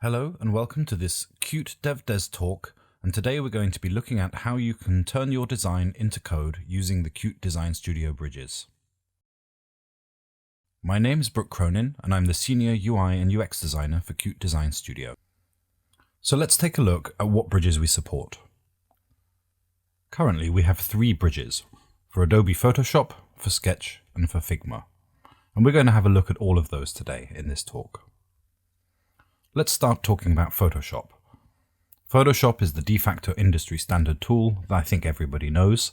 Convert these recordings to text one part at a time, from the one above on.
Hello and welcome to this Qt Dev Des talk, and today we're going to be looking at how you can turn your design into code using the Qt Design Studio bridges. My name is Brook Cronin and I'm the Senior UI and UX Designer for Qt Design Studio. So let's take a look at what bridges we support. Currently we have 3 bridges for Adobe Photoshop, for Sketch and for Figma, and we're going to have a look at all of those today in this talk. Let's start talking about Photoshop. Photoshop is the de facto industry standard tool that I think everybody knows.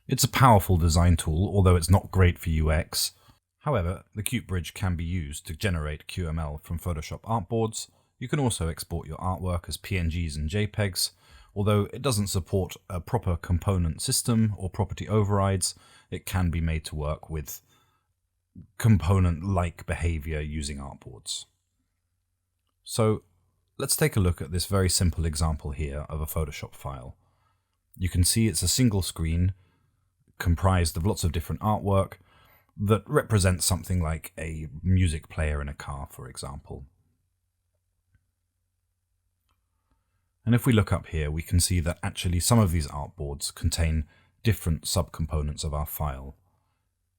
It's a powerful design tool, although it's not great for UX. However, the Qt Bridge can be used to generate QML from Photoshop artboards. You can also export your artwork as PNGs and JPEGs. Although it doesn't support a proper component system or property overrides, it can be made to work with component-like behavior using artboards. So let's take a look at this very simple example here of a Photoshop file. You can see it's a single screen comprised of lots of different artwork that represents something like a music player in a car, for example. And if we look up here, we can see that actually some of these artboards contain different subcomponents of our file.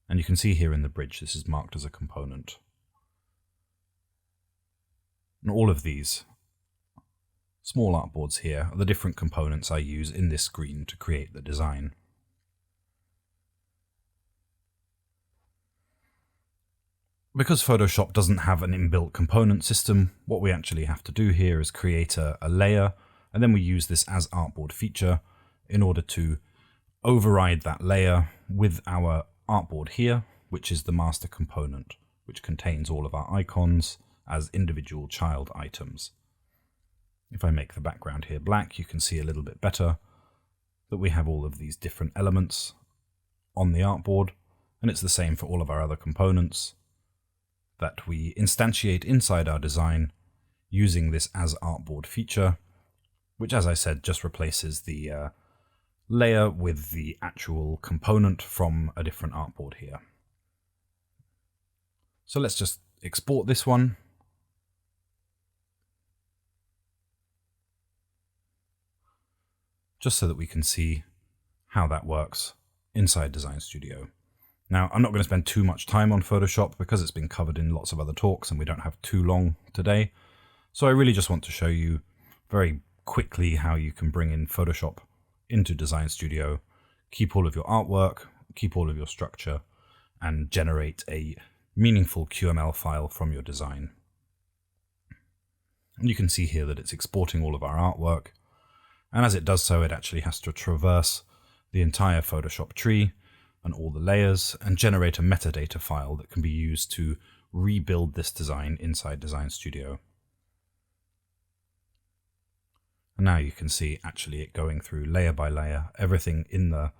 And you can see here in the bridge, this is marked as a component. And all of these small artboards here are the different components I use in this screen to create the design. Because Photoshop doesn't have an inbuilt component system, what we actually have to do here is create a layer, and then we use this as artboard feature in order to override that layer with our artboard here, which is the master component, which contains all of our icons as individual child items. If I make the background here black, you can see a little bit better that we have all of these different elements on the artboard, and it's the same for all of our other components that we instantiate inside our design using this as artboard feature, which, as I said, just replaces the layer with the actual component from a different artboard here. So let's just export this one. Just so that we can see how that works inside Design Studio. Now, I'm not going to spend too much time on Photoshop because it's been covered in lots of other talks and we don't have too long today. So I really just want to show you very quickly how you can bring in Photoshop into Design Studio, keep all of your artwork, keep all of your structure, and generate a meaningful QML file from your design. And you can see here that it's exporting all of our artwork. And as it does so, it actually has to traverse the entire Photoshop tree and all the layers and generate a metadata file that can be used to rebuild this design inside Design Studio. And now you can see actually it going through layer by layer, everything in the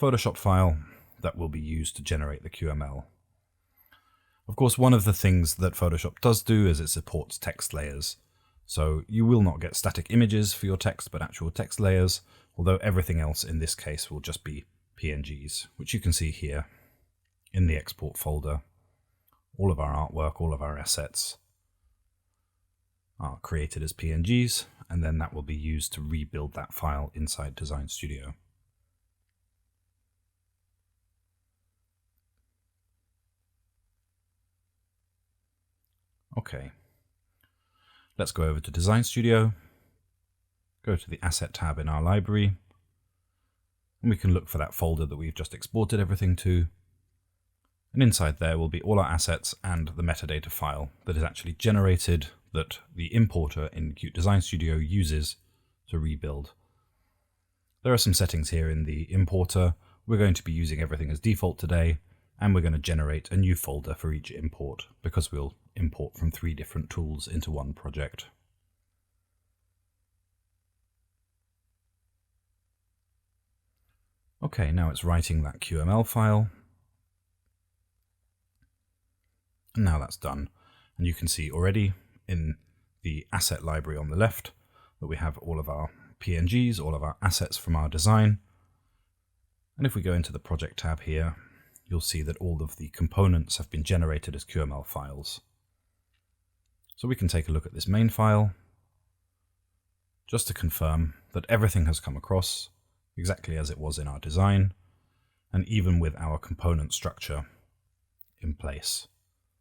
Photoshop file that will be used to generate the QML. Of course, one of the things that Photoshop does do is it supports text layers. So you will not get static images for your text, but actual text layers, although everything else in this case will just be PNGs, which you can see here in the export folder. All of our artwork, all of our assets are created as PNGs, and then that will be used to rebuild that file inside Design Studio. Okay. Let's go over to Design Studio, go to the Asset tab in our library, and we can look for that folder that we've just exported everything to. And inside there will be all our assets and the metadata file that is actually generated that the importer in Qt Design Studio uses to rebuild. There are some settings here in the importer. We're going to be using everything as default today, and we're going to generate a new folder for each import because we'll import from 3 different tools into one project. Okay, now it's writing that QML file. And now that's done. And you can see already in the asset library on the left that we have all of our PNGs, all of our assets from our design. And if we go into the project tab here, you'll see that all of the components have been generated as QML files. So we can take a look at this main file, just to confirm that everything has come across exactly as it was in our design, and even with our component structure in place.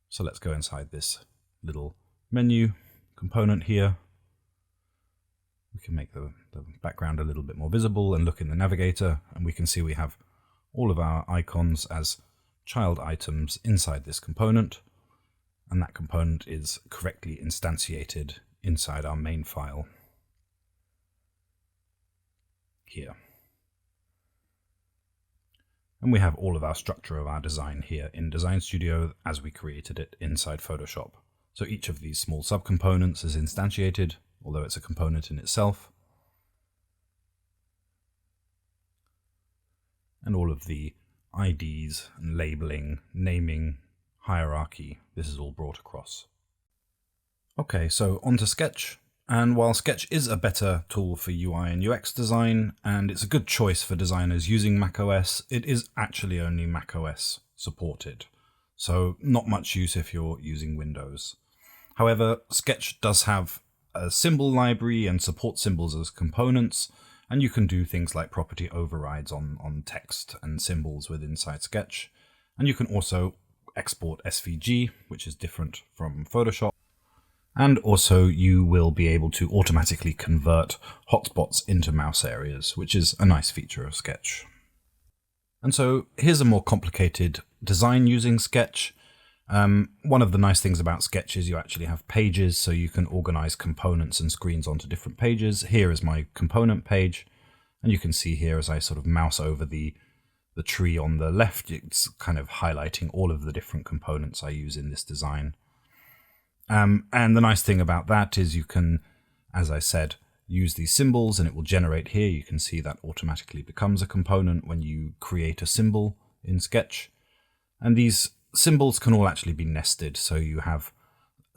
So let's go inside this little menu component here. We can make the background a little bit more visible and look in the navigator, and we can see we have all of our icons as child items inside this component, and that component is correctly instantiated inside our main file here. And we have all of our structure of our design here in Design Studio as we created it inside Photoshop. So each of these small subcomponents is instantiated, although it's a component in itself. And all of the IDs and labeling, naming, hierarchy, this is all brought across. Okay, so onto Sketch. And while Sketch is a better tool for UI and UX design, and it's a good choice for designers using macOS, it is actually only macOS supported. So not much use if you're using Windows. However, Sketch does have a symbol library and supports symbols as components, and you can do things like property overrides on text and symbols with inside Sketch. And you can also export SVG, which is different from Photoshop. And also you will be able to automatically convert hotspots into mouse areas, which is a nice feature of Sketch. And so here's a more complicated design using Sketch. One of the nice things about Sketch is you actually have pages, so you can organize components and screens onto different pages. Here is my component page, and you can see here as I sort of mouse over the tree on the left, it's kind of highlighting all of the different components I use in this design. And the nice thing about that is you can, as I said, use these symbols and it will generate here. You can see that automatically becomes a component when you create a symbol in Sketch. And these symbols can all actually be nested. So you have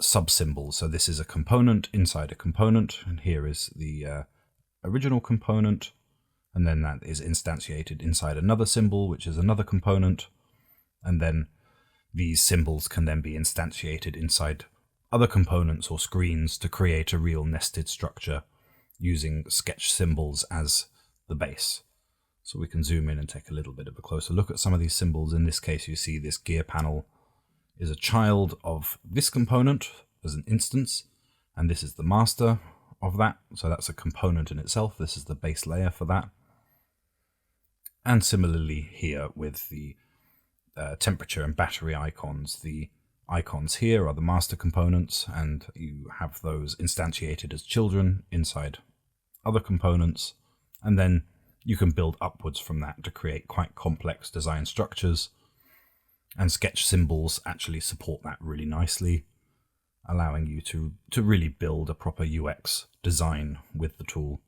sub-symbols. So this is a component inside a component. And here is the original component. And then that is instantiated inside another symbol, which is another component. And then these symbols can then be instantiated inside other components or screens to create a real nested structure using Sketch symbols as the base. So we can zoom in and take a little bit of a closer look at some of these symbols. In this case, you see this gear panel is a child of this component as an instance, and this is the master of that. So that's a component in itself. This is the base layer for that. And similarly here with the temperature and battery icons, the icons here are the master components, and you have those instantiated as children inside other components. And then you can build upwards from that to create quite complex design structures. And Sketch symbols actually support that really nicely, allowing you to really build a proper UX design with the tool.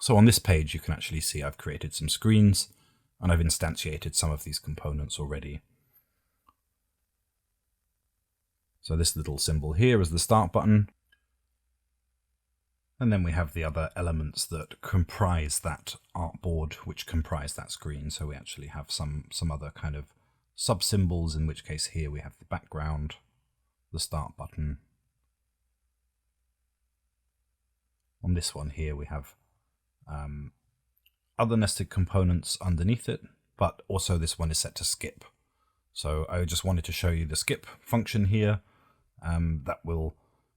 So on this page, you can actually see I've created some screens and I've instantiated some of these components already. So this little symbol here is the start button. And then we have the other elements that comprise that artboard, which comprise that screen. So we actually have some other kind of sub symbols, in which case here we have the background, the start button. On this one here we have other nested components underneath it, but also this one is set to skip. So I just wanted to show you the skip function here. That will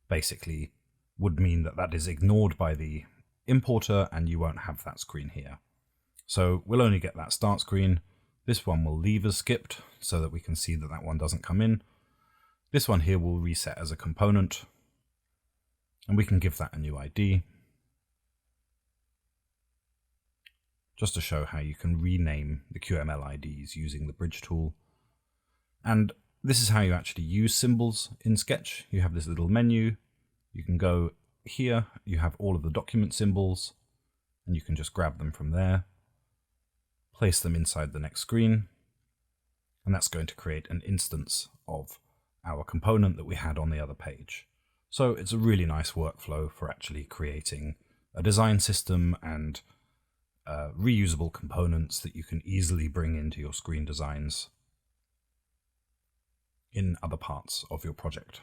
basically would mean that that is ignored by the importer and you won't have that screen here. So we'll only get that start screen. This one will leave as skipped so that we can see that that one doesn't come in. This one here will reset as a component and we can give that a new ID. Just to show how you can rename the QML IDs using the Bridge tool. And this is how you actually use symbols in Sketch. You have this little menu. You can go here. You have all of the document symbols, and you can just grab them from there, place them inside the next screen, and that's going to create an instance of our component that we had on the other page. So it's a really nice workflow for actually creating a design system and reusable components that you can easily bring into your screen designs in other parts of your project.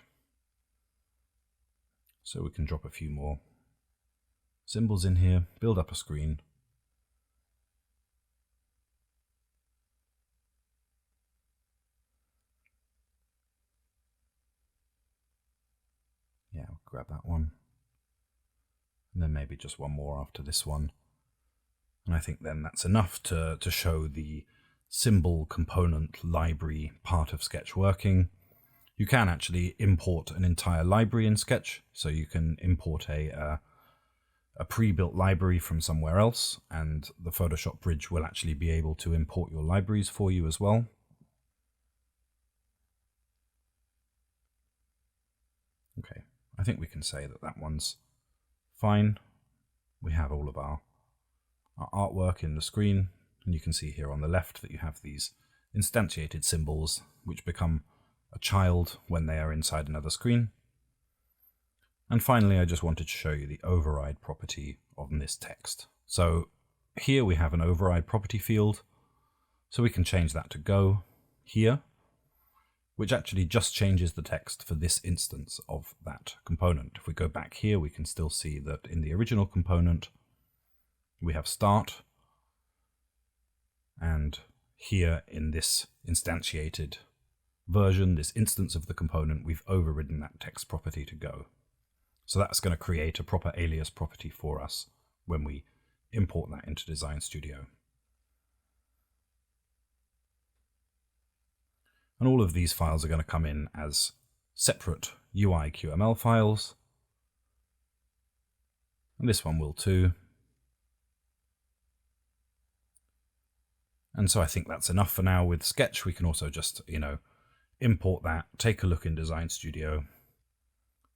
So we can drop a few more symbols in here, build up a screen. Yeah, we'll grab that one. And then maybe just one more after this one. And I think then that's enough to show the symbol component library part of Sketch working. You can actually import an entire library in Sketch. So you can import a pre-built library from somewhere else, and the Photoshop Bridge will actually be able to import your libraries for you as well. Okay, I think we can say that that one's fine. We have all of our artwork in the screen, and you can see here on the left that you have these instantiated symbols which become a child when they are inside another screen. And finally, I just wanted to show you the override property of this text. So here we have an override property field, so we can change that to go here, which actually just changes the text for this instance of that component. If we go back here, we can still see that in the original component, we have start, and here in this instantiated version, this instance of the component, we've overridden that text property to go. So that's going to create a proper alias property for us when we import that into Design Studio. And all of these files are going to come in as separate UI QML files. And this one will too. And so I think that's enough for now with Sketch. We can also just, import that, take a look in Design Studio.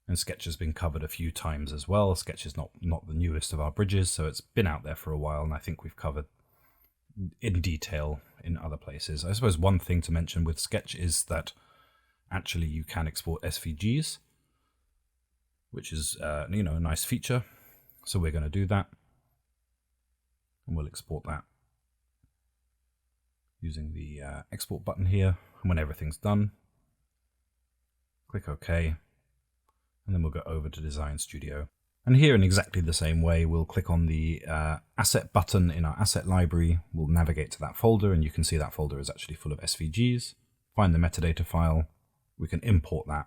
And Sketch has been covered a few times as well. Sketch is not the newest of our bridges, so it's been out there for a while, and I think we've covered in detail in other places. I suppose one thing to mention with Sketch is that actually you can export SVGs, which is a nice feature. So we're going to do that, and we'll export that using the export button here. And when everything's done, click OK. And then we'll go over to Design Studio. And here in exactly the same way, we'll click on the Asset button in our Asset library. We'll navigate to that folder, and you can see that folder is actually full of SVGs. Find the metadata file. We can import that.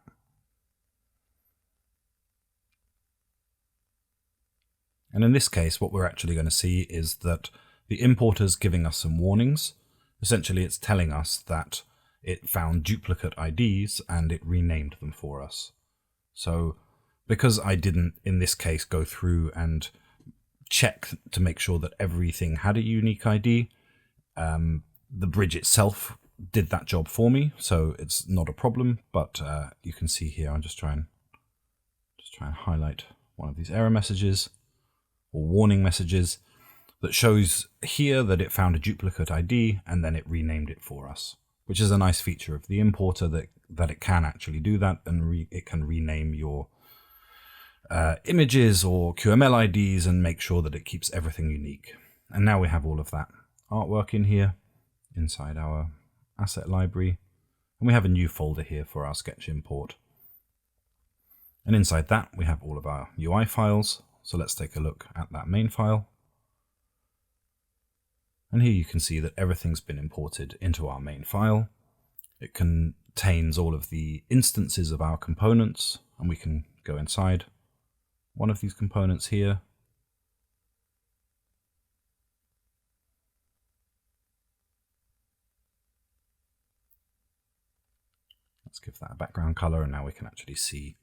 And in this case, what we're actually going to see is that the importer's giving us some warnings. Essentially, it's telling us that it found duplicate IDs and it renamed them for us. So because I didn't, in this case, go through and check to make sure that everything had a unique ID, the bridge itself did that job for me, so it's not a problem. But you can see here, I'm just try and highlight one of these error messages or warning messages that shows here that it found a duplicate ID and then it renamed it for us, which is a nice feature of the importer that it can actually do that, and it can rename your images or QML IDs and make sure that it keeps everything unique. And now we have all of that artwork in here inside our asset library, and we have a new folder here for our Sketch import. And inside that we have all of our UI files. So let's take a look at that main file. And here you can see that everything's been imported into our main file. It contains all of the instances of our components, and we can go inside one of these components here. Let's give that a background color, and now we can actually see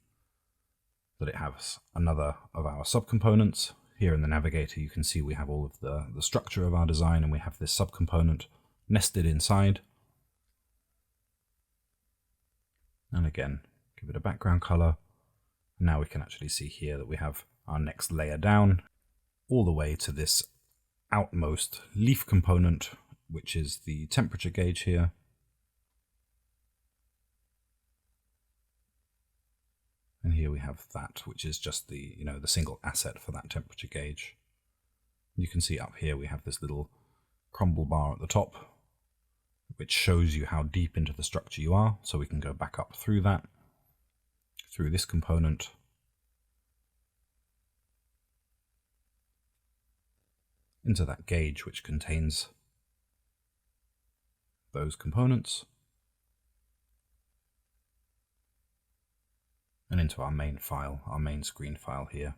that it has another of our subcomponents. Here in the navigator, you can see we have all of the structure of our design, and we have this subcomponent nested inside. And again, give it a background color. Now we can actually see here that we have our next layer down all the way to this outmost leaf component, which is the temperature gauge here. And here we have that, which is just the single asset for that temperature gauge. You can see up here we have this little crumble bar at the top, which shows you how deep into the structure you are. So we can go back up through that, through this component, into that gauge which contains those components, and into our main file, our main screen file here.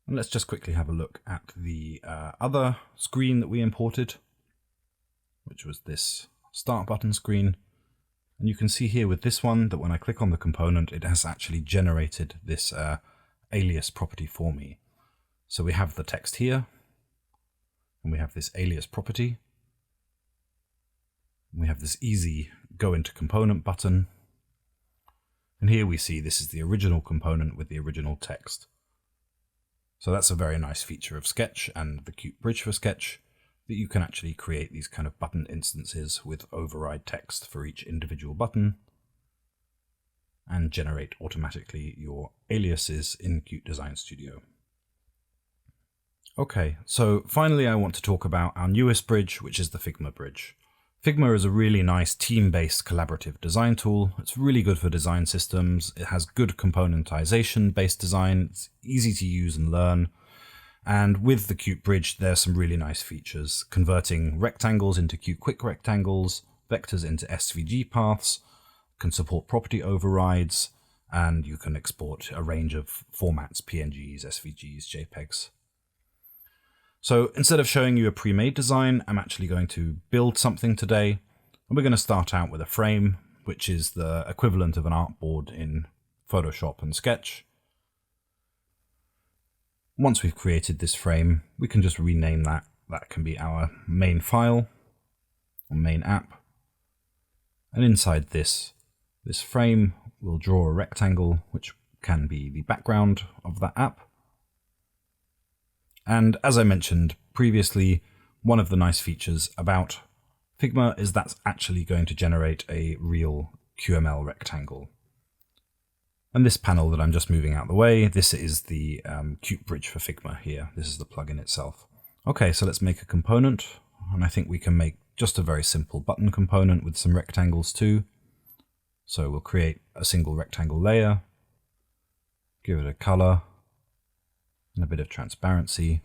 And let's just quickly have a look at the other screen that we imported, which was this start button screen. And you can see here with this one that when I click on the component, it has actually generated this alias property for me. So we have the text here, and we have this alias property. We have this easy go into component button. And here we see this is the original component with the original text. So that's a very nice feature of Sketch and the Qt Bridge for Sketch, that you can actually create these kind of button instances with override text for each individual button and generate automatically your aliases in Qt Design Studio. Okay, so finally I want to talk about our newest bridge, which is the Figma Bridge. Figma is a really nice team-based collaborative design tool. It's really good for design systems. It has good componentization-based design. It's easy to use and learn. And with the Qt Bridge, there's some really nice features, converting rectangles into Qt Quick rectangles, vectors into SVG paths, can support property overrides, and you can export a range of formats, PNGs, SVGs, JPEGs. So instead of showing you a pre-made design, I'm actually going to build something today. And we're going to start out with a frame, which is the equivalent of an artboard in Photoshop and Sketch. Once we've created this frame, we can just rename that. That can be our main file or main app. And inside this frame, we'll draw a rectangle, which can be the background of that app. And as I mentioned previously, one of the nice features about Figma is that's actually going to generate a real QML rectangle. And this panel that I'm just moving out the way, this is the Qt Bridge for Figma here. This is the plugin itself. Okay, so let's make a component. And I think we can make just a very simple button component with some rectangles too. So we'll create a single rectangle layer, give it a color, and a bit of transparency,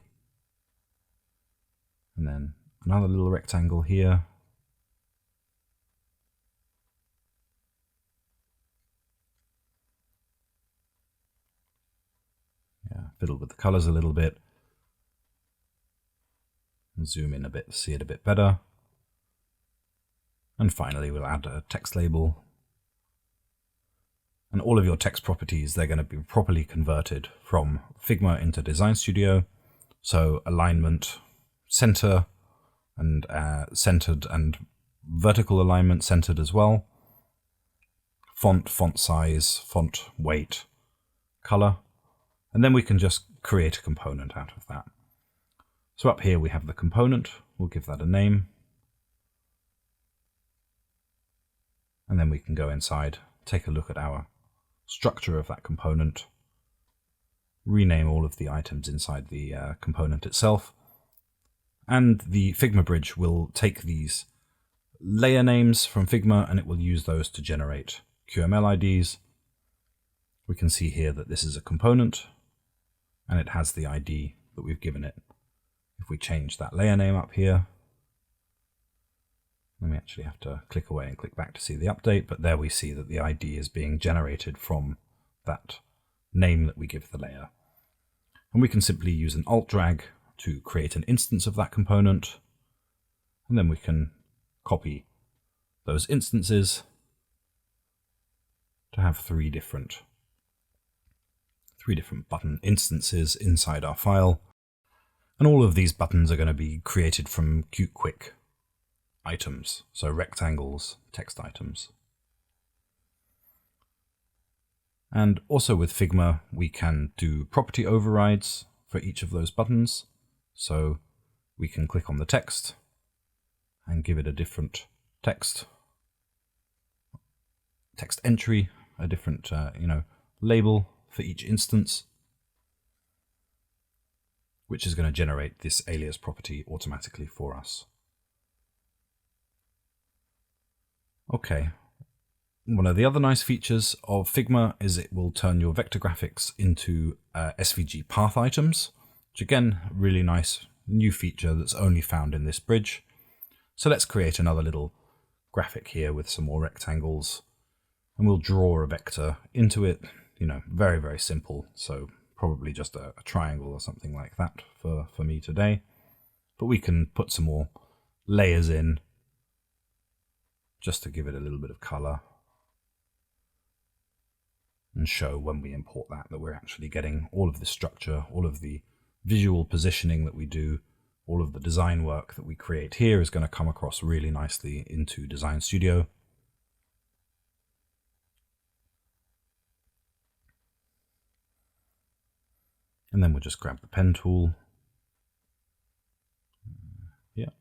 and then another little rectangle here. Yeah, fiddle with the colors a little bit, and zoom in a bit to see it a bit better. And finally, we'll add a text label. And all of your text properties, they're going to be properly converted from Figma into Design Studio. So alignment, center, and centered, and vertical alignment centered as well. Font size, font weight, color. And then we can just create a component out of that. So up here we have the component. We'll give that a name. And then we can go inside, take a look at our structure of that component, rename all of the items inside the component itself, and the Figma Bridge will take these layer names from Figma and it will use those to generate QML IDs. We can see here that this is a component and it has the ID that we've given it. If we change that layer name up here, then we actually have to click away and click back to see the update, but there we see that the ID is being generated from that name that we give the layer. And we can simply use an Alt drag to create an instance of that component, and then we can copy those instances to have three different button instances inside our file. And all of these buttons are going to be created from Qt Quick items, so rectangles, text items. And also with Figma, we can do property overrides for each of those buttons. So we can click on the text and give it a different text entry, a different label for each instance, which is going to generate this alias property automatically for us. Okay, One of the other nice features of Figma is it will turn your vector graphics into SVG path items, which again, really nice new feature that's only found in this bridge. So let's create another little graphic here with some more rectangles, and we'll draw a vector into it, very, very simple. So probably just a triangle or something like that for me today. But we can put some more layers in just to give it a little bit of color and show when we import that we're actually getting all of the structure, all of the visual positioning that we do, all of the design work that we create here is going to come across really nicely into Design Studio. And then we'll just grab the pen tool. Yeah.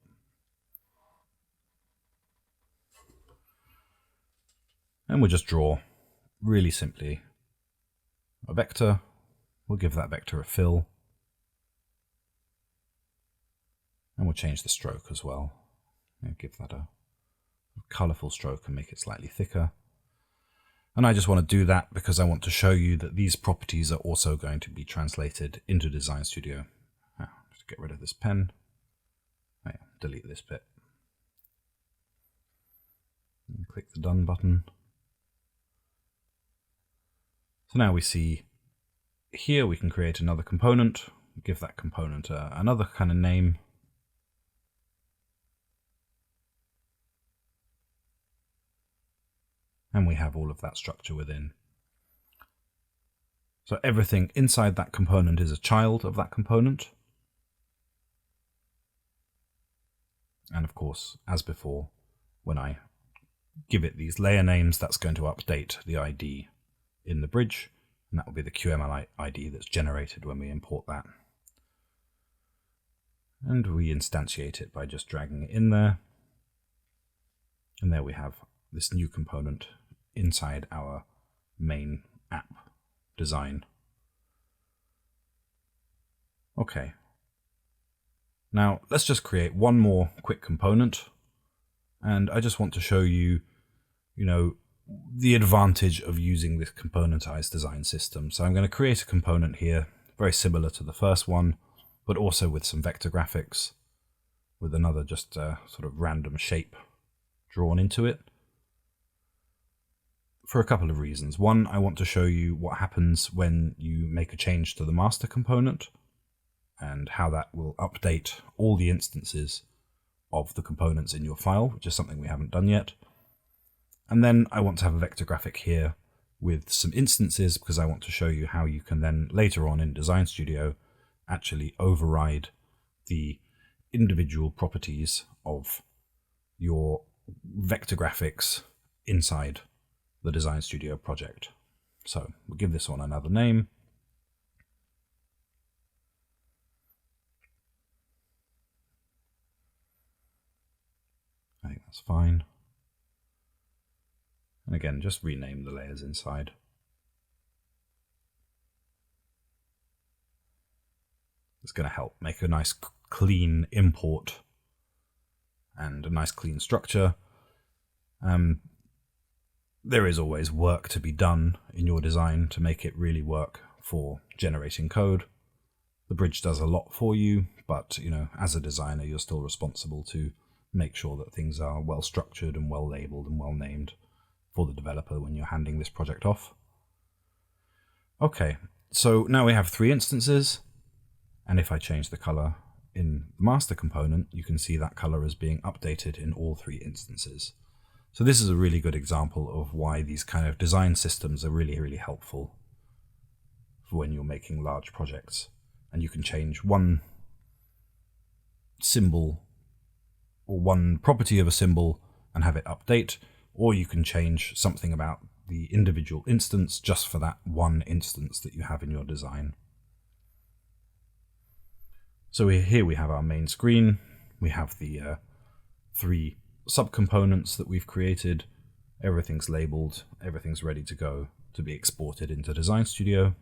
And we'll just draw really simply a vector. We'll give that vector a fill. And we'll change the stroke as well. Give that a colorful stroke and make it slightly thicker. And I just want to do that because I want to show you that these properties are also going to be translated into Design Studio. Just get rid of this pen. Delete this bit. And click the Done button. So now we see here we can create another component, give that component another kind of name. And we have all of that structure within. So everything inside that component is a child of that component. And of course, as before, when I give it these layer names, that's going to update the ID in the bridge, and that will be the QML ID that's generated when we import that. And we instantiate it by just dragging it in there. And there we have this new component inside our main app design. Okay. Now let's just create one more quick component. And I just want to show you, the advantage of using this componentized design system. So I'm going to create a component here, very similar to the first one, but also with some vector graphics, with another just sort of random shape drawn into it. For a couple of reasons. One, I want to show you what happens when you make a change to the master component and how that will update all the instances of the components in your file, which is something we haven't done yet. And then I want to have a vector graphic here with some instances because I want to show you how you can then later on in Design Studio actually override the individual properties of your vector graphics inside the Design Studio project. So we'll give this one another name. I think that's fine. And again, just rename the layers inside. It's going to help make a nice clean import and a nice clean structure. There is always work to be done in your design to make it really work for generating code. The bridge does a lot for you, but as a designer, you're still responsible to make sure that things are well structured and well labeled and well named for the developer when you're handing this project off. Okay, so now we have 3 instances, and if I change the color in the master component, you can see that color is being updated in all 3 instances. So this is a really good example of why these kind of design systems are really, really helpful for when you're making large projects. And you can change one symbol or one property of a symbol and have it update, or you can change something about the individual instance just for that one instance that you have in your design. So here we have our main screen. We have the 3 subcomponents that we've created. Everything's labeled, everything's ready to go to be exported into Design Studio.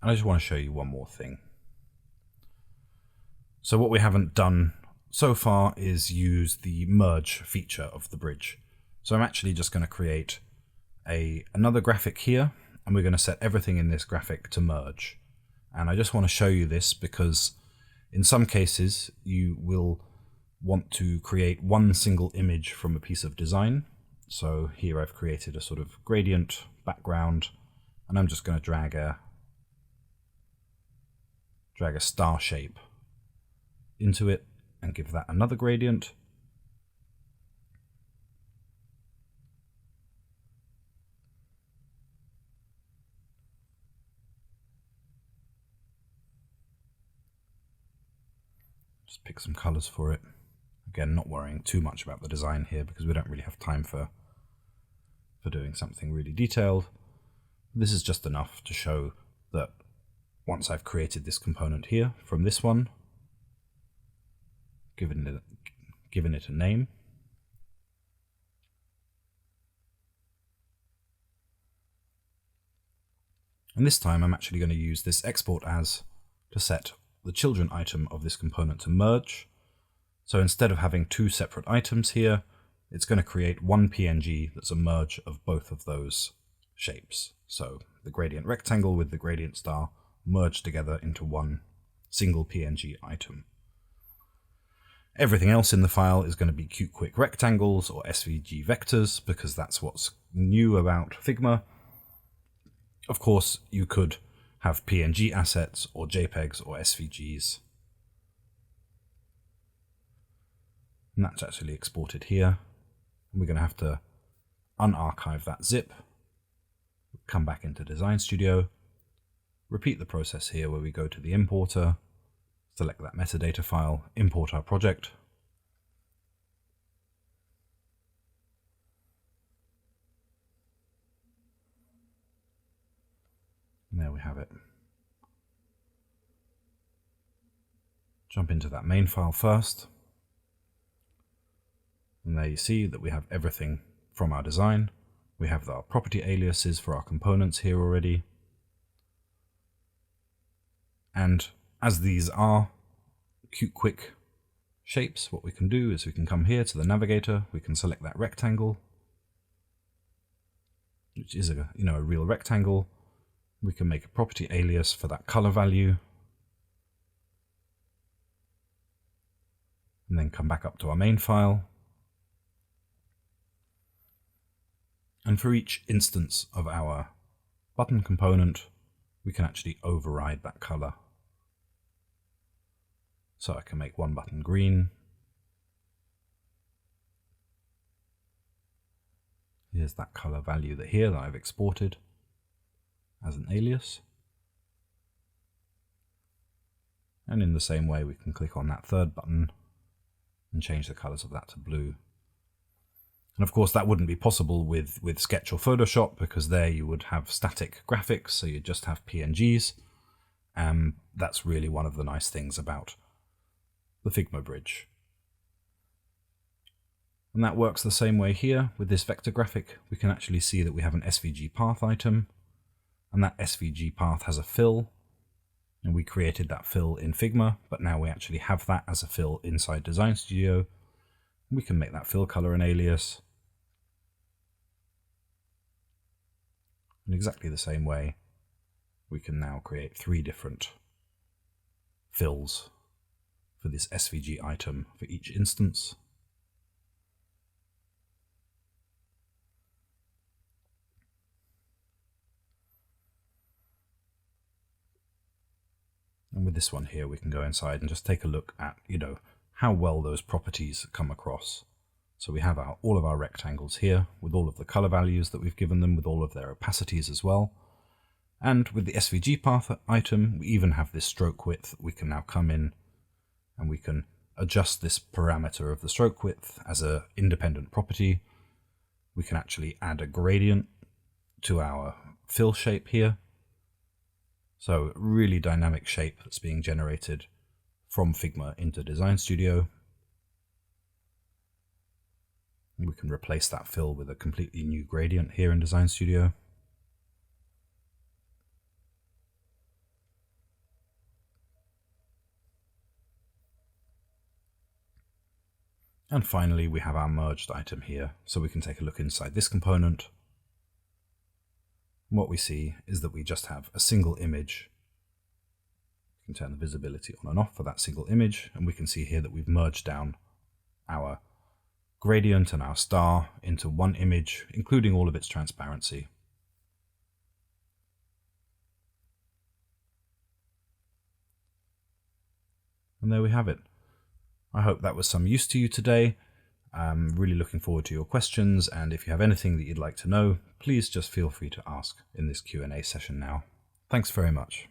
And I just want to show you one more thing. So what we haven't done so far is use the merge feature of the bridge. So I'm actually just going to create another graphic here, and we're going to set everything in this graphic to merge. And I just want to show you this because in some cases you will want to create one single image from a piece of design. So here I've created a sort of gradient background, and I'm just going to drag a star shape into it and give that another gradient. Just pick some colors for it. Again, not worrying too much about the design here because we don't really have time for doing something really detailed. This is just enough to show that once I've created this component here from this one, given it a name, and this time I'm actually going to use this export as to set the children item of this component to merge. So instead of having two separate items here, it's going to create one PNG that's a merge of both of those shapes. So the gradient rectangle with the gradient star merged together into one single PNG item. Everything else in the file is going to be cute quick rectangles or SVG vectors because that's what's new about Figma. Of course, you could have PNG assets or JPEGs or SVGs. And that's actually exported here. And we're going to have to unarchive that zip, come back into Design Studio, repeat the process here where we go to the importer, select that metadata file, import our project. And there we have it. Jump into that main file first. And there you see that we have everything from our design. We have our property aliases for our components here already. And as these are cute quick shapes, what we can do is we can come here to the navigator, we can select that rectangle, which is a real rectangle. We can make a property alias for that color value. And then come back up to our main file. And for each instance of our button component, we can actually override that color. So I can make one button green. Here's that color value that I've exported as an alias. And in the same way, we can click on that third button and change the colors of that to blue. And of course, that wouldn't be possible with Sketch or Photoshop because there you would have static graphics, so you just have PNGs. That's really one of the nice things about the Figma Bridge. And that works the same way here with this vector graphic. We can actually see that we have an SVG path item, and that SVG path has a fill. And we created that fill in Figma, but now we actually have that as a fill inside Design Studio. We can make that fill color an alias. In exactly the same way, we can now create 3 different fills for this SVG item for each instance. And with this one here, we can go inside and just take a look at, how well those properties come across. So we have all of our rectangles here with all of the color values that we've given them with all of their opacities as well. And with the SVG path item, we even have this stroke width. We can now come in and we can adjust this parameter of the stroke width as an independent property. We can actually add a gradient to our fill shape here. So really dynamic shape that's being generated from Figma into Design Studio. We can replace that fill with a completely new gradient here in Design Studio. And finally, we have our merged item here, so we can take a look inside this component. What we see is that we just have a single image. We can turn the visibility on and off for that single image, and we can see here that we've merged down our gradient and our star into one image, including all of its transparency. And there we have it. I hope that was some use to you today. I'm really looking forward to your questions, and if you have anything that you'd like to know, please just feel free to ask in this Q&A session now. Thanks very much.